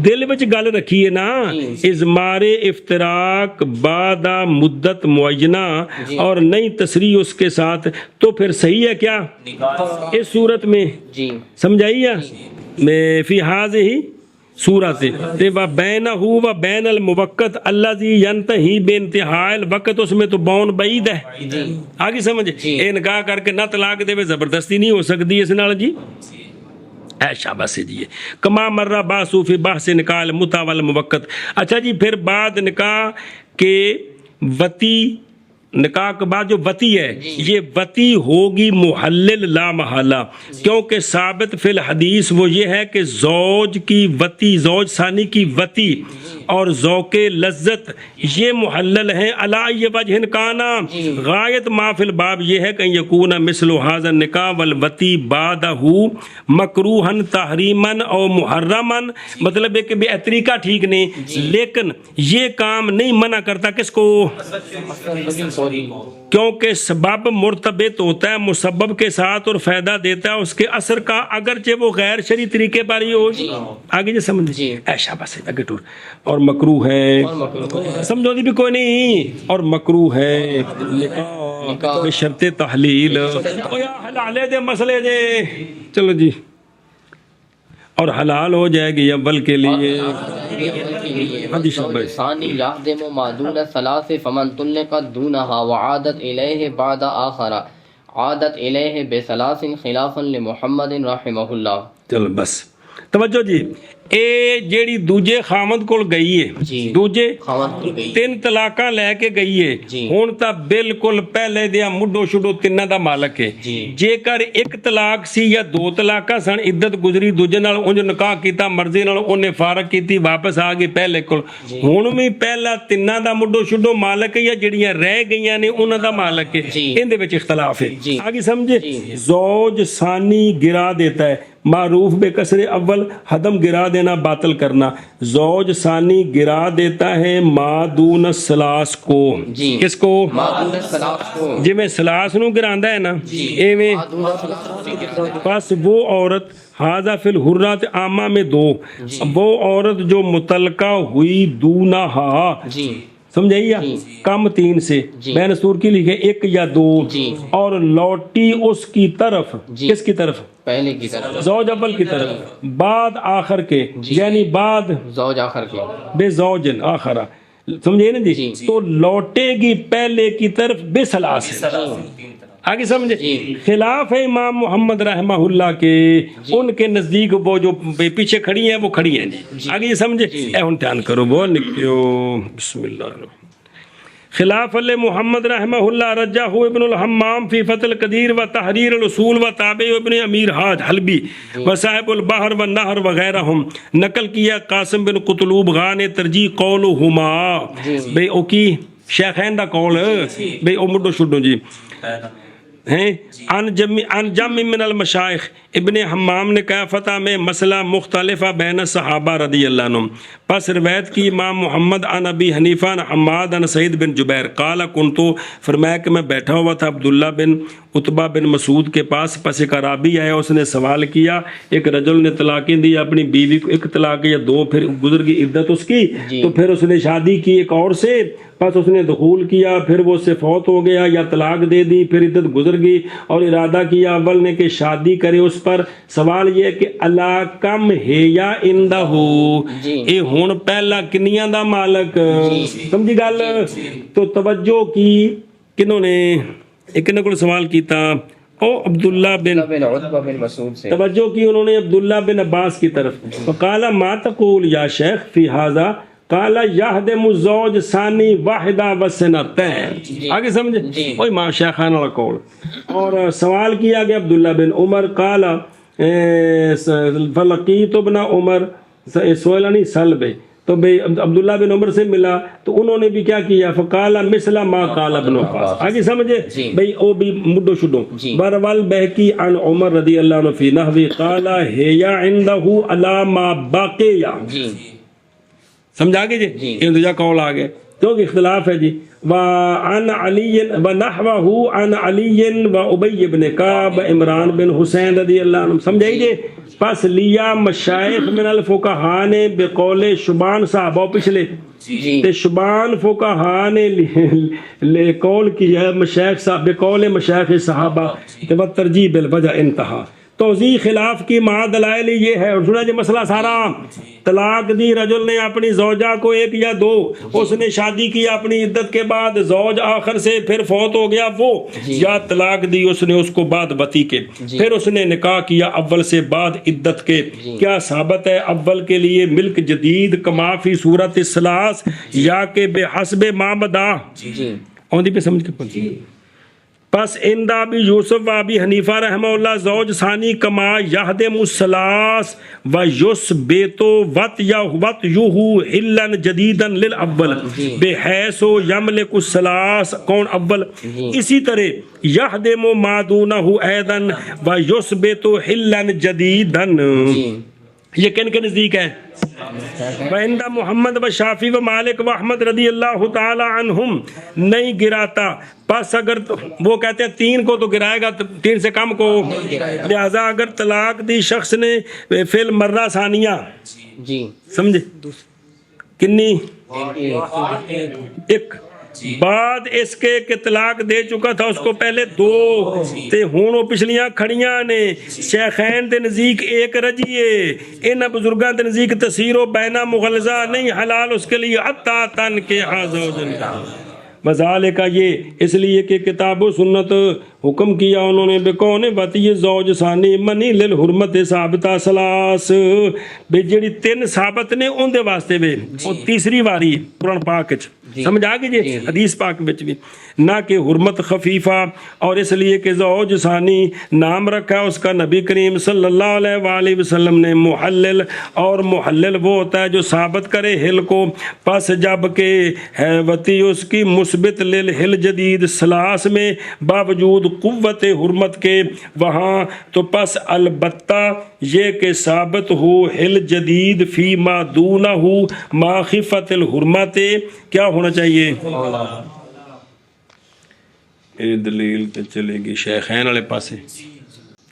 دل وچ گل رکھیے نا، ازمار افتراق بعد مدت معینہ اور نئی تصریح اس کے ساتھ، تو پھر صحیح ہے کیا اس صورت میں؟ سمجھائیے میں فی ہذہ صورت و بینہ و بین الموقت الذی ینتہی بانتہاء الوقت، اس میں تو بون بعید ہے۔ آگے سمجھ، اے نکاح کر کے نہ طلاق دے، زبردستی نہیں ہو سکتی اس نال جی۔ اے شاباش جی، کما مرہ باسو فی بحث نکاح المتع والموقت۔ اچھا جی، پھر بعد نکاح کے وتی، نکاح کے بعد جو وتی ہے یہ وتی ہوگی محلل لا محالہ، کیونکہ ثابت فی الحدیث وہ یہ ہے کہ زوج کی وتی، زوج ثانی کی وتی اور ذوق لذت یہ محلل ہیں، علی ای وجہ کانا، غایت ما فی الباب یہ ہے کہ یکون مثل ھذا النکاح والوتی بعدہ مکروہا تحریما او محرما، مطلب ہے کہ بے طریقہ ٹھیک نہیں، لیکن یہ کام نہیں منع کرتا کس کو؟ کیونکہ سبب مرتبط ہوتا ہے مسبب کے ساتھ اور فائدہ دیتا ہے اس کے اثر کا، اگرچہ وہ غیر شرعی طریقے پر ہی ہو۔ آگے جی سمجھ، اے شاباش، آگے ٹور، اور مکروہ ہے، سمجھو دی بھی کوئی نہیں، اور مکروہ ہے نکاح بشرط تحلیل، او یا حلالے دے مسئلے دے، چلو جی، اور حلال ہو جائے گی اول کے لیے ثانی یحدم ما دون الثلاث فمن طلق دونها وعادت الیہ بعد آخر عادت الیہ بثلاث خلافا لمحمد رحمہ اللہ۔ چلو بس توجہ جی، اے جیڑی دوجے خامد کول گئی ہے، دوجے تین طلاقاں لے کے گئی ہے، ہن تا بالکل پہلے دیا مڈو شڈو تیناں دا مالک ہے، جے کر ایک طلاق سی یا دو طلاقاں سن، عدت گزری دوجے نال اونج نکاح کیتا، مرضی نال اونے فارغ کیتی، واپس آ گئی پہلے کول، ہن بھی پہلا تیناں دا مڈو شڈو مالک ہے یا جڑیاں رہ گئیاں نے انہاں دا مالک ہے، ان دے وچ اختلاف ہے۔ آگے سمجھے، زوج ثانی گرا دیتا ہے، معروف بے کسر اول حدم گرا دینا باطل کرنا، زوج ثانی گرا دیتا ہے ما دون الثلاث کو، کس کو؟ ما دون الثلاث کو، جی میں ثلاث نو گراندا ہے نا ایویں، بس وہ عورت ھذا فی الحرات عامہ میں دو، وہ عورت جو متعلقہ ہوئی دونہا، سمجھائیے کم تین سے، میں نے سور کی لکھے ایک یا دو، اور لوٹی اس کی طرف، کس کی طرف؟ پہلے کی طرف، زوج اول کی طرف، بعد آخر کے، یعنی بعد زوج آخر کے، بے زوجن آخرہ، سمجھے نا جی، تو لوٹے گی پہلے کی طرف بے ثلاث، آگے سمجھے، خلاف ہے امام محمد رحمہ اللہ کے، ان کے نزدیک وہ جو پیچھے کھڑی ہیں وہ کھڑی ہیں جی، آگے یہ سمجھے، اے ہن دھیان کرو، وہ نکیو، بسم اللہ الرحمن، خلاف علی محمد رحمہ اللہ رجہ ابن الحمام فی فتح القدیر و تحریر الاصول و تابع ابن امیر حاج حلبی و صاحب البحر و نہر وغیرہم، نقل کیا قاسم بن قطلوب غان ترجیح قولہما، بے او کی شیخین دا قول، بے او مڈو شڈو جی، ان جمع من المشائخ، ابن حمام نے کہا فتح میں مسئلہ مختلفہ بین صحابہ رضی اللہ عنہم، پس روایت کی امام محمد عن ابی حنیفہ عن حماد عن سعید بن جبیر قال کنتو، فرمایا کہ میں بیٹھا ہوا تھا عبداللہ بن عتبہ بن مسعود کے پاس، پس ایک عرابی آیا، اس نے سوال کیا، ایک رجل نے طلاقیں دی اپنی بیوی کو، ایک طلاق یا دو، پھر گزر گئی عدت اس کی، تو پھر اس نے شادی کی ایک اور سے، پس اس نے دخول کیا، پھر وہ اس سے فوت ہو گیا یا طلاق دے دی، پھر عدت گزر گئی، اور ارادہ کیا اول نے کہ شادی کرے اس پر۔ سوال یہ ہے کہ اللہ کم ہے یا اندہ ہو، اے ہون پہلا کنیاں دا مالک، سمجھی گل؟ تو توجہ کی کنہوں نے، ایک نے کو سوال کیتا او عبداللہ بن عتبہ بن مسعود سے، توجہ کی انہوں نے عبداللہ بن عباس کی طرف، فقال ما تقول یا شیخ فی ھذا، قال یہدم الزوج ثانی واحدہ وسنتین، آگے سمجھے وہی ماں شیخان والا قول۔ اور سوال کیا گیا عبداللہ بن عمر، قال فلقیت ابن عمر سوئلنی سلبے، تو بھئی عبداللہ بن عمر سے ملا تو انہوں نے بھی کیا کیا، فقال مثل ما قال ابن عباس، آگے سمجھے بھئی او بھی مڈو شڈو۔ برول بحقی عن عمر رضی اللہ عنہ فی نحوی قال ہیا عندہ علی ما باقیہ، سمجھا گے جی، یہ دوجہ قول آگئے کیونکہ اختلاف ہے جی۔ وعن علی ونحوہ عن علی و ابی بن کعب عمران بن حسین رضی اللہ عنہ، سمجھائی جی۔ پس لیا مشائخ من الفقہاء نے بقول شبان صحابہ پچھلے، تے شبان فقہاء نے قول کیا مشائخ بقول مشائخ صحابہ، تے وہ ترجیح بالوجہ انتہا۔ توضیح خلاف کی مع دلائل یہ ہے، اور سنا جی مسئلہ سارا، طلاق دی رجل نے اپنی زوجہ کو ایک یا دو، اس نے شادی کی اپنی عدت کے بعد، زوج آخر سے پھر فوت ہو گیا وہ، یا طلاق دی اس نے اس کو بعد وتی کے، پھر اس نے نکاح کیا اول سے بعد عدت کے، کیا ثابت ہے اول کے لیے ملک جدید کما فی صورت الثلاث، یا کہ بے حسب ما بدا، اوندی پہ سمجھ کے پڑھیں۔ پس اندہ ابی یوسف و ابی حنیفہ رحمہ اللہ زوج ثانی کما یہدم الثلاث و یثبتو وط یا وط یوہو حلن جدیدن للاول بحیث یملک الثلاث، کون اول، اسی طرح یہدم ما دونہ ایدن و یثبتو حلن جدیدن، یہ کن کے نزدیک ہے؟ وعند محمد و شافعی و مالک و احمد رضی اللہ تعالی عنہم، نہیں گراتا، پس اگر وہ کہتے ہیں تین کو تو گرائے گا، تین سے کم کو، لہذا اگر طلاق دی شخص نے فی المرہ ثانیہ، جی سمجھے کنی، ایک بعد اس کے کہ طلاق دے چکا تھا اس کو پہلے دو، تے ہونوں پچھلیاں کھڑیاں نے، شیخین دے نزدیک ایک رجیے، ان بزرگاں دے نزدیک تصیر و بینہ مغلظہ نہیں، حلال اس کے لیے عطا تن کے حاضر وذالک، یہ اس لیے کہ کتاب و سنت حکم کیا انہوں نے بکون وطی زوج ثانی منی للحرمت ثابتہ سلاس، بے جڑی تین ثابت نے ان دے واسطے بے، وہ تیسری واری قرآن پاک وچ، سمجھ آگے جی، حدیث پاک وچ بھی، نہ کہ حرمت خفیفہ، اور اس لیے کہ زوج ثانی نام رکھا اس کا نبی کریم صلی اللہ علیہ وآلہ وسلم نے محلل، اور محلل وہ ہوتا ہے جو ثابت کرے ہل کو، پس جب کہ ہے وطی اس کی مثبت للحل جدید سلاس میں باوجود قوت حرمت کے وہاں، تو پس البتہ یہ کہ ثابت ہو حل جدید فی ما دونہ ما خفت الحرمت، کیا ہونا چاہیے؟ یہ دلیل پہ چلے گی شیخین والے پاسے،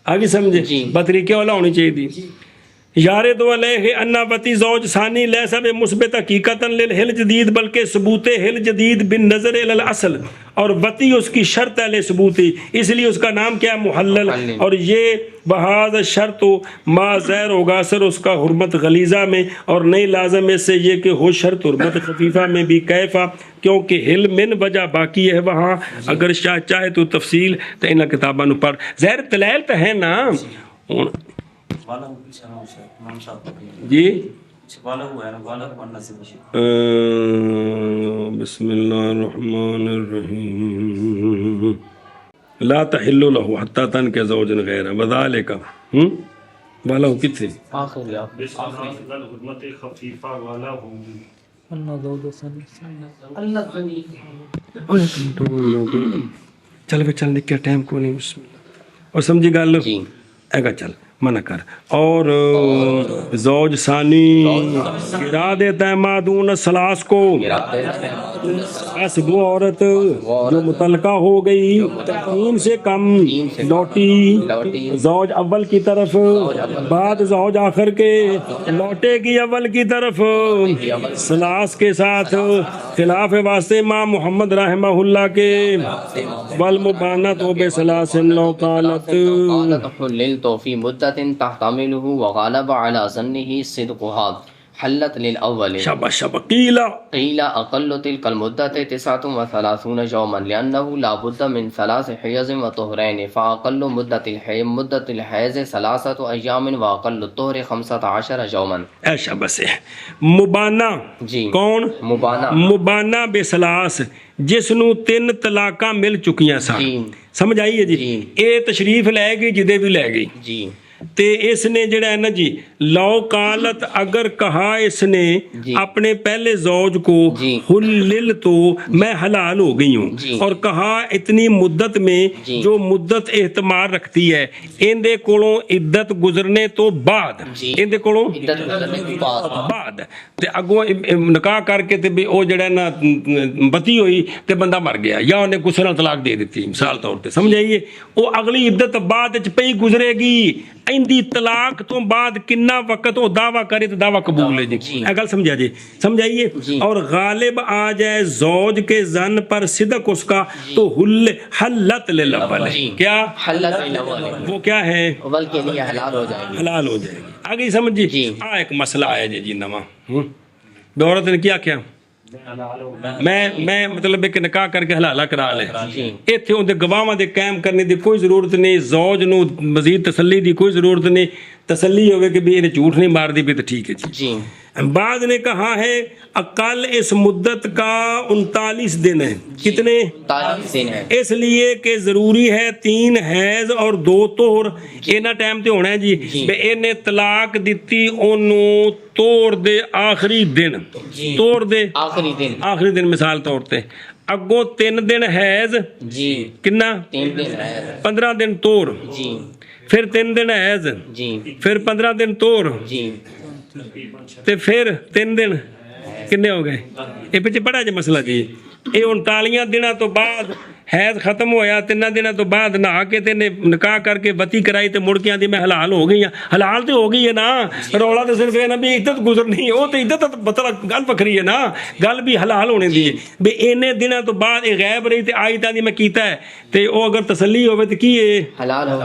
آگے سمجھے بطریقے والا ہونی چاہیے تھی۔ یارد علیہ انا وتی زوج ثانی لیسا بمثبت حقیقتاً للحل جدید، بلکہ ثبوت حل جدید بن نظر الاصل، اور وتی اس کی شرط ہے ثبوتی، اس لیے اس کا نام کیا ہے محلل، اور یہ بہذا شرط ما زیر ہوگا سر اس کا حرمت غلیظہ میں، اور نہیں لازم اس سے یہ کہ ہو شرط حرمت خفیفہ میں بھی کیفا، کیونکہ حل من وجہ باقی ہے وہاں، اگر شاہ چاہے تو تفصیل تو انہاں کتاباں نو پڑھ، زہر دلائل تو ہے نا جی۔ بسم اللہ الرحمن الرحیم، لا تحل له حتی تنکح زوجا غیرہ وذالک، والا کتنے آخر حرمت خفیفہ والا چل بے چل نکیا ٹائم کو نہیں، بسم اللہ، اور سمجھی گل ایگا چل منع کر. اور زوج ثانی گرا دیتا ہے مادون سلاس کو، وہ عورت جو متعلقہ ہو گئی 3 سے کم لوٹی زوج اول کی طرف، بعد زوج آخر کے لوٹے گی اول کی طرف سلاس کے ساتھ، خلاف واسطے امام محمد رحمہ اللہ کے. والمبانت بثلاث لو قالت حللت في مدة تحتمله وغلب على ظنه صدقها حلت للأول. شاباش شاباش. قیل أقل تلك المدة 39 يوما لأنه لا بد من 3 حيض وطهرين، فأقل مدة الحيض 3 أيام وأقل الطهر 15 يوما. شاباش. مبانہ جی کون؟ مبانہ بثلاث جس نو 3 طلاقاں مل چکیاں سن. سمجھ آئیے جی؟ اے تشریف لے گئی جدے بھی لے گئی جی، تے اس نے جڑا ہے نا جی لو قالت اگر کہا اس نے اپنے پہلے زوج کو حلل تو میں حلال ہو گئی ہوں، اور کہا اتنی مدت میں جو مدت احتمال رکھتی ہے ان دے کولوں عدت گزرنے تو بعد، ان دے کولوں بعد تے اگوں نکاح کر کے تے او جڑا ہے نا بتی ہوئی تے بندہ مر گیا یا انہیں کسر طلاق دے دیتی مثال طور تے، سمجھ آئیے؟ او اگلی عدت بعد وچ پئی گزرے گی. ایندی طلاق تو بعد کنا وقت وہ دعویٰ کرے تو دعویٰ قبول ہے جی. اے گل سمجھا جی؟ سمجھائیے. اور غالب آ جائے زوج کے زن پر صدق اس کا تو حلت للاول. کیا وہ کیا ہے؟ اول کے لیے حلال ہو جائے گی، حلال ہو جائے گی. آگے سمجھ جی. ایک مسئلہ آیا جی نواں. بے عورت نے کیا میں مطلب کہ نکاح کر کے حلالہ کرا لے، ایتھے اون دے گواہاں دے قائم کرنے دی کوئی ضرورت نہیں، زوج نو مزید تسلی دی کوئی ضرورت نہیں، تسلی ہوئے کہ بھی انہیں جھوٹ نہیں مار دی بھی تو ٹھیک ہے جی. بعد نے کہا ہے اقل اس مدت کا 39 دن ہے. کتنے؟ 39 دن ہے. اس لیے کہ ضروری ہے 3 حیض اور 2 طہر. اینا ٹائم تے ہونا ہے جی بے انہیں طلاق دیتی انہوں توڑ دے آخری دن، توڑ دے آخری دن مثال طور تے اگوں 3 دن حیض جی، کنا 3 دن حیض، 15 دن توڑ جی، پھر 3 دن حیض جی، پھر 15 دن توڑ جی، تے پھر 3 دن کنے ہو گئے. یہ پیچھے پڑھا جی مسئلہ جی. یہ 39 دنوں تو بعد حیض ختم ہویا، 3 دنوں تو بعد نہا کے تے نکاح کر کے بتی کرائی تے مڑ کے آندی میں حلال ہو گئی ہوں. حلال تے ہو گئی ہے نا، رولا تے صرف ہے نا بھی عدت گزرنی ہے، وہ تے عدت مطلب گل بکھری ہے نا، گل بھی حلال ہونے دی ہے بھی اینے دنوں تو بعد یہ غائب رہی تے آئی تاندی میں کیتا ہے تے او اگر تسلی ہوئے تے کی ہے حلال ہو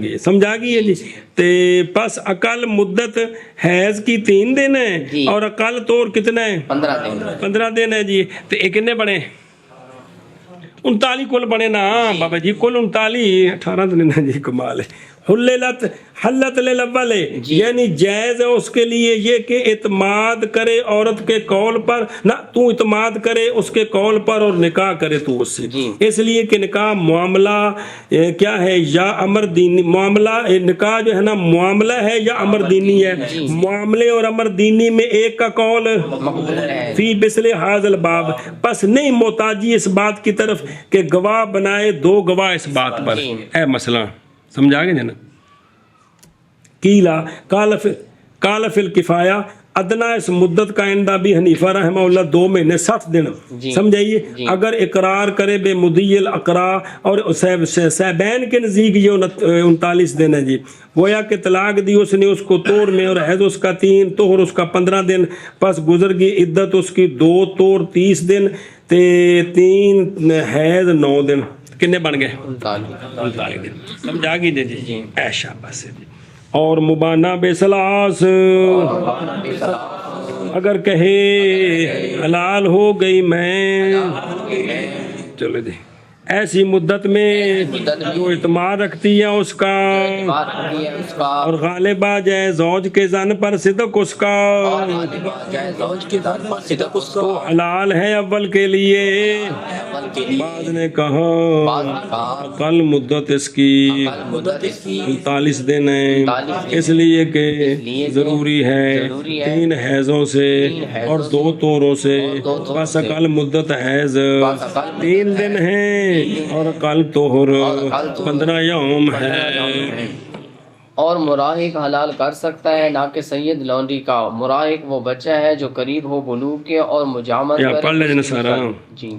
گئی. سمجھا گئی ہے جی. تے پس اقل مدت حیض کی 3 دن ہے اور اقل طور کتنا ہے؟ 15 دن ہے جی. تے ایک کتنے بنے؟ 39 کل بنے نا بابا جی، کل 39 18 دن جی. کمال ہے. حلت للاول یعنی جائز ہے اس کے لیے یہ کہ اعتماد کرے عورت کے قول پر، نہ تو اعتماد کرے اس کے قول پر اور نکاح کرے تو اس سے. اس لیے کہ نکاح معاملہ کیا ہے یا امر دینی، معاملہ نکاح جو ہے نا معاملہ ہے یا امر دینی ہے. معاملے اور امر دینی میں ایک کا قول فی بسل حاضل باب، پس نہیں محتاجی اس بات کی طرف کہ گواہ بنائے 2 گواہ اس بات پر. اے مسئلہ سمجھا گئے نا. کیلا کال فی الکفایہ ادنا اس مدت کا عند ابی حنیفہ رحمہ اللہ 2 مہینے 60 دن. سمجھائیے. اگر اقرار کرے بے مدی الاقرا اور صاحبین کے نزدیک یہ 39 دن ہے جی. گویا کہ طلاق دی اس نے اس کو طور میں اور حیض اس کا 3، طہر اس کا 15 دن، پس گزر گئی عدت اس کی 2 طور 30 دن تے 3 حیض 9 دن. کنے بن گئے؟ 39 دن. سمجھا گئی جی. ایشا بس جی. اور مبانہ بثلاث اگر کہے حلال ہو گئی میں، چلو جی ایسی مدت میں جو اعتماد رکھتی ہے اس کا اور غالب آ جائے زوج کے زن پر صدق اس کا تو حلال ہے اول کے لیے. بعد نے کہا کل مدت اس کی 39 دن ہے، اس لیے کہ ضروری ہے 3 حیضوں سے اور 2 طوروں سے، بس کل مدت حیض 3 دن ہے اور کل طہر 15 یوم ہے. اور مراہق حلال کر سکتا ہے، نہ کہ سید لونڈی کا۔ مراہق وہ بچہ ہے جو قریب ہو بلوغ کے اور مجامت یا کرے پڑھ لے اس کی سارا۔ جی،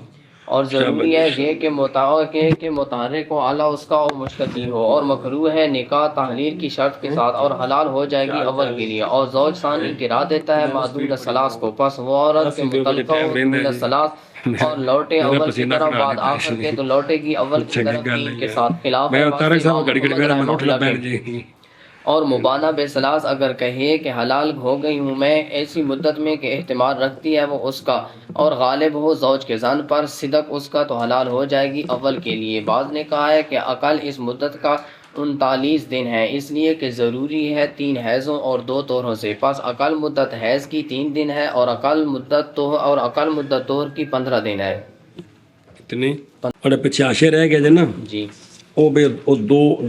اور ضروری ہے یہ کہ متحرک و اعلیٰ اس کا اور مشتقی ہو، اور مکروہ ہے نکاح تحلیل کی شرط کے ساتھ، اور حلال ہو جائے گی اول کے لیے، اور زوج ثانی گرا دیتا ہے معدود ثلاث کو، پس وہ عورت کے متعلقہ معدود ثلاث اور لوٹے اول کی طرف بعد آخر کے، تو لوٹے گی اول کی طرف تین کے ساتھ، خلاف ہے امام محمد رحمہ اللہ کے۔ اور مبانہ بے ثلاث اگر کہے کہ حلال ہو گئی ہوں میں ایسی مدت میں کہ احتمال رکھتی ہے وہ اس کا، اور غالب ہو زوج کے ظن پر صدق اس کا، تو حلال ہو جائے گی اول کے لیے۔ بعض نے کہا ہے کہ اقل اس مدت کا 39 دن ہے، اس لیے کہ ضروری ہے 3 حیضوں اور 2 طہروں سے، پس اقل مدت حیض کی 3 دن ہے، اور اقل مدت طہر کی 15 دن ہے۔ اتنی اور پیچھے آشے رہ گئے نا جی وہ بے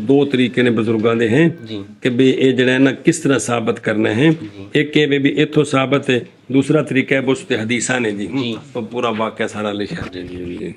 دو طریقے نے بزرگاں دے ہیں جی کہ بے یہ جڑا ہے نا کس طرح ثابت کرنے ہیں۔ ایک کہ بے بھی اتھو ثابت ہے، دوسرا طریقہ ہے وہ حدیثاں نے جی، تو پورا واقعہ سارا لکھا جی۔